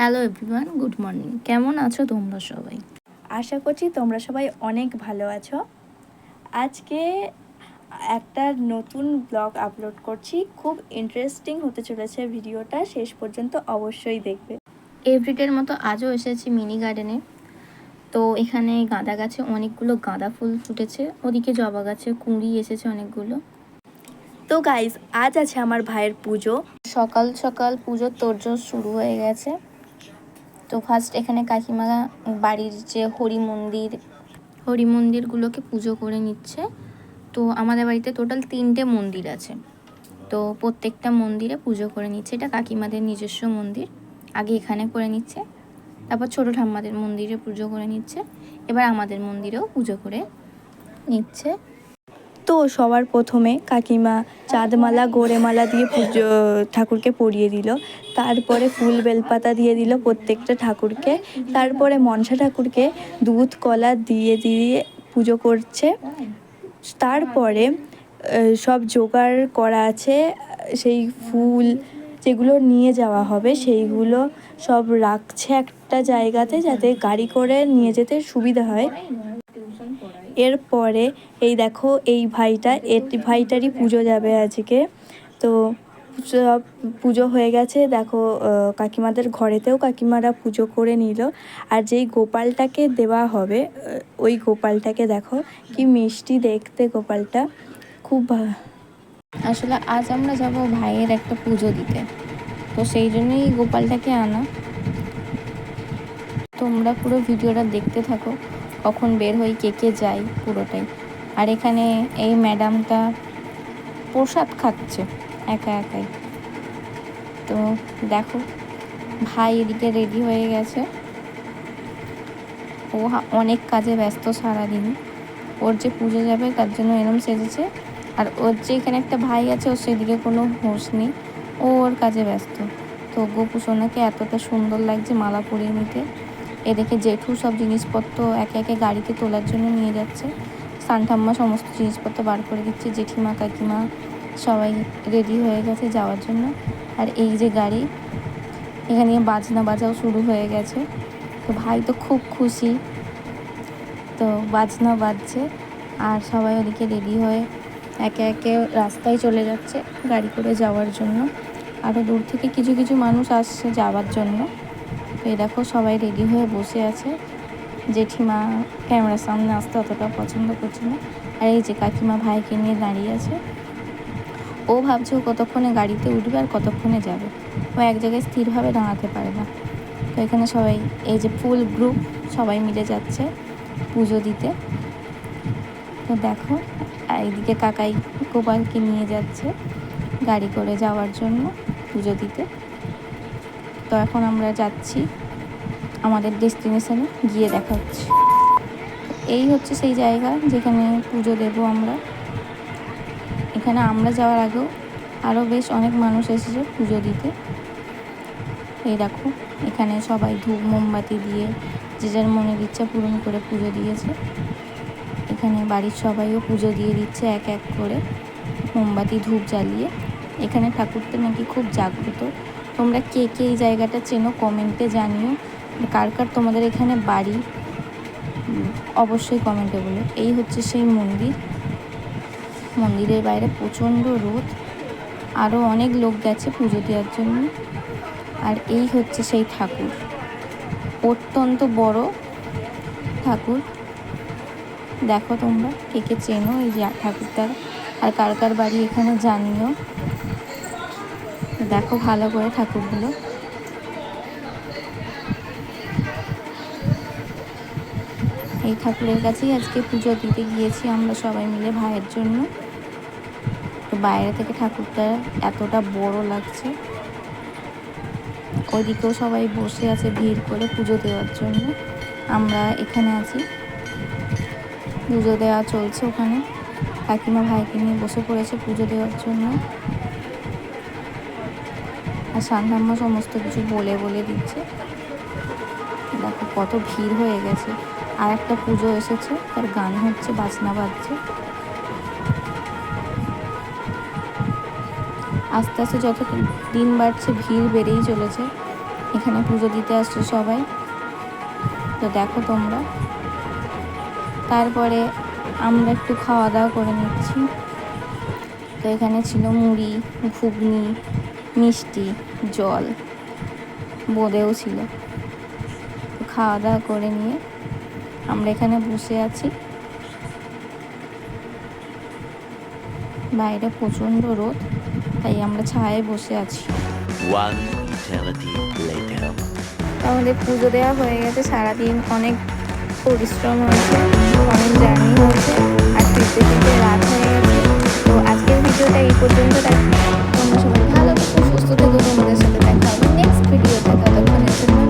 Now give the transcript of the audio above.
Hello everyone, good morning. কেমন আছো তোমরা সবাই? আশা করছি তোমরা সবাই অনেক ভালো আছো। আজকে একটা নতুন ব্লগ আপলোড করছি। খুব ইন্টারেস্টিং হতে চলেছে ভিডিওটা, শেষ পর্যন্ত অবশ্যই দেখবে। এভরিডের মতো আজও এসেছি মিনি গার্ডেনে। তো এখানে গাঁদা গাছে অনেকগুলো গাঁদা ফুল ফুটেছে, ওদিকে জবা গাছে কুঁড়ি এসেছে অনেকগুলো। তো গাইজ, আজ আছে আমার ভাইয়ের পুজো। সকাল সকাল পুজোর তোড়জোড় শুরু হয়ে গেছে। তো ফার্স্ট এখানে কাকিমা বাড়ির যে হরি মন্দিরগুলোকে পুজো করে নিচ্ছে। তো আমাদের বাড়িতে টোটাল 3টে মন্দির আছে, তো প্রত্যেকটা মন্দিরে পুজো করে নিচ্ছে। এটা কাকিমাদের নিজস্ব মন্দির, আগে এখানে করে নিচ্ছে, তারপর ছোটো ঠাম্মাদের মন্দিরে পুজো করে নিচ্ছে, এবার আমাদের মন্দিরেও পুজো করে নিচ্ছে। তো সবার প্রথমে কাকিমা চাঁদমালা গোড়েমালা দিয়ে পুজো ঠাকুরকে পরিয়ে দিল। তারপরে ফুল বেলপাতা দিয়ে দিল প্রত্যেকটা ঠাকুরকে। তারপরে মনসা ঠাকুরকে দুধ কলা দিয়ে দিয়ে পুজো করছে। তারপরে সব জোগাড় করা আছে, সেই ফুল যেগুলো নিয়ে যাওয়া হবে সেইগুলো সব রাখছে একটা জায়গাতে, যাতে গাড়ি করে নিয়ে যেতে সুবিধা হয়। এরপরে এই দেখো, এই ভাইটারই পুজো যাবে আজকে। তো সব পুজো হয়ে গেছে, দেখো কাকিমাদের ঘরেতেও কাকিমারা পুজো করে নিল। আর যেই গোপালটাকে দেওয়া হবে, ওই গোপালটাকে দেখো কি মিষ্টি দেখতে, গোপালটা খুব আসলে আজ আমরা যাব ভাইয়ের একটা পুজো দিতে, তো সেই জন্যই গোপালটাকে আনা। তোমরা পুরো ভিডিওটা দেখতে থাকো, কখন বের হই, কে কে যাই পুরোটাই। আর এখানে এই ম্যাডামটা প্রসাদ খাচ্ছে একা একাই। তো দেখো, ভাই এদিকে রেডি হয়ে গেছে। ও অনেক কাজে ব্যস্ত সারাদিন। ওর যে পুজো যাবে তার জন্য এরম সেজেছে। আর ওর যে এখানে একটা ভাই আছে, ওর সেদিকে কোনো হোশ নেই, ও ওর কাজে ব্যস্ত। তো গোপু সোনাকে এতটা সুন্দর লাগছে মালা পরিয়ে নিতে। এদিকে জেঠু সব জিনিসপত্র একে একে গাড়িতে তোলার জন্য নিয়ে যাচ্ছে। সানঠাম্মা সমস্ত জিনিসপত্র বার করে দিচ্ছে, জেঠিমা কাকিমা সবাই রেডি হয়ে গেছে যাওয়ার জন্য। আর এই যে গাড়ি, এখানে বাজনা বাজাও শুরু হয়ে গেছে। তো ভাই তো খুব খুশি, তো বাজনা বাজছে আর সবাই ওদিকে রেডি হয়ে একে একে রাস্তায় চলে যাচ্ছে গাড়ি করে যাওয়ার জন্য। আরও দূর থেকে কিছু কিছু মানুষ আসছে যাওয়ার জন্য। তো এই দেখো সবাই রেডি হয়ে বসে আছে। জেঠিমা ক্যামেরার সামনে আসতে অতটা পছন্দ করছে না। আর এই যে কাকিমা ভাইকে নিয়ে দাঁড়িয়ে আছে, ও ভাবছে ও কতক্ষণে গাড়িতে উঠবে আর কতক্ষণে যাবে, ও এক জায়গায় স্থিরভাবে দাঁড়াতে পারে না। তো এখানে সবাই এই যে ফুল গ্রুপ সবাই মিলে যাচ্ছে পুজো দিতে। তো দেখো এইদিকে কাকাই গোপালকে নিয়ে যাচ্ছে গাড়ি করে যাওয়ার জন্য পুজো দিতে। তো এখন আমরা যাচ্ছি আমাদের ডেস্টিনেশনে, গিয়ে দেখা হচ্ছে। এই হচ্ছে সেই জায়গা যেখানে পুজো দেব আমরা। এখানে আমরা যাওয়ার আগেও আরও বেশ অনেক মানুষ এসেছে পুজো দিতে। এই দেখো এখানে সবাই ধূপ মোমবাতি দিয়ে যে যার মনের ইচ্ছা পূরণ করে পুজো দিয়েছে। এখানে বাড়ির সবাইও পুজো দিয়ে দিচ্ছে এক এক করে মোমবাতি ধূপ জ্বালিয়ে। এখানে ঠাকুরটা নাকি খুব জাগ্রত। তোমরা কে কে এই জায়গাটা চেনো কমেন্টে জানিও। কার কার তোমাদের এখানে বাড়ি অবশ্যই কমেন্টে বলো। এই হচ্ছে সেই মন্দির। মন্দিরের বাইরে প্রচণ্ড রোদ, আরও অনেক লোক গেছে পুজো দেওয়ার জন্য। আর এই হচ্ছে সেই ঠাকুর, অত্যন্ত বড় ঠাকুর। দেখো তোমরা কে কে চেনো এই ঠাকুরটার, আর কার কার বাড়ি এখানে জানিও। দেখো ভালো করে ঠাকুরগুলো। এই ঠাকুরের কাছেই আজকে পুজো দিতে গিয়েছি আমরা সবাই মিলে ভাইয়ের জন্য। তো বাইরে থেকে ঠাকুরটা এতটা বড় লাগছে। ওইদিকেও সবাই বসে আছে ভিড় করে পুজো দেওয়ার জন্য। আমরা এখানে আছি, পুজো দেওয়া চলছে। ওখানে কাকিমা ভাইকে নিয়ে বসে পড়েছে পুজো দেওয়ার জন্য। আর সান্ধাম্মা সমস্ত কিছু বলে বলে দিচ্ছে। দেখো কত ভিড় হয়ে গেছে। আর একটা পুজো এসেছে, তার গান হচ্ছে, বাজনা বাজছে। আস্তে আস্তে যত দিন বাড়ছে ভিড় বেড়েই চলেছে। এখানে পুজো দিতে আসছো সবাই, তো দেখো তোমরা। তারপরে আমরা একটু খাওয়া দাওয়া করে নিচ্ছি। তো এখানে ছিল মুড়ি, ঘুগনি, মিষ্টি, জল, বোঁদেও ছিল। তো খাওয়া দাওয়া করে নিয়ে আমরা এখানে বসে আছি। বাইরে প্রচণ্ড রোদ, তাই আমরা ছায়ায় বসে আছি। One eternity later. আমাদের পুজো দেওয়া হয়ে গেছে। সারাদিন অনেক পরিশ্রম হয়েছে, অনেক জার্নি হয়েছে, আর ফিরতে ফিরতে রাত হয়ে গেছে। তো আজকের ভিডিওটা এই পর্যন্ত রাখি। তোমরা সবাই ভালো থেকো, সুস্থ থেকো। তোমাদের সাথে দেখা হবে নেক্সট ভিডিওতে। ততক্ষণের জন্য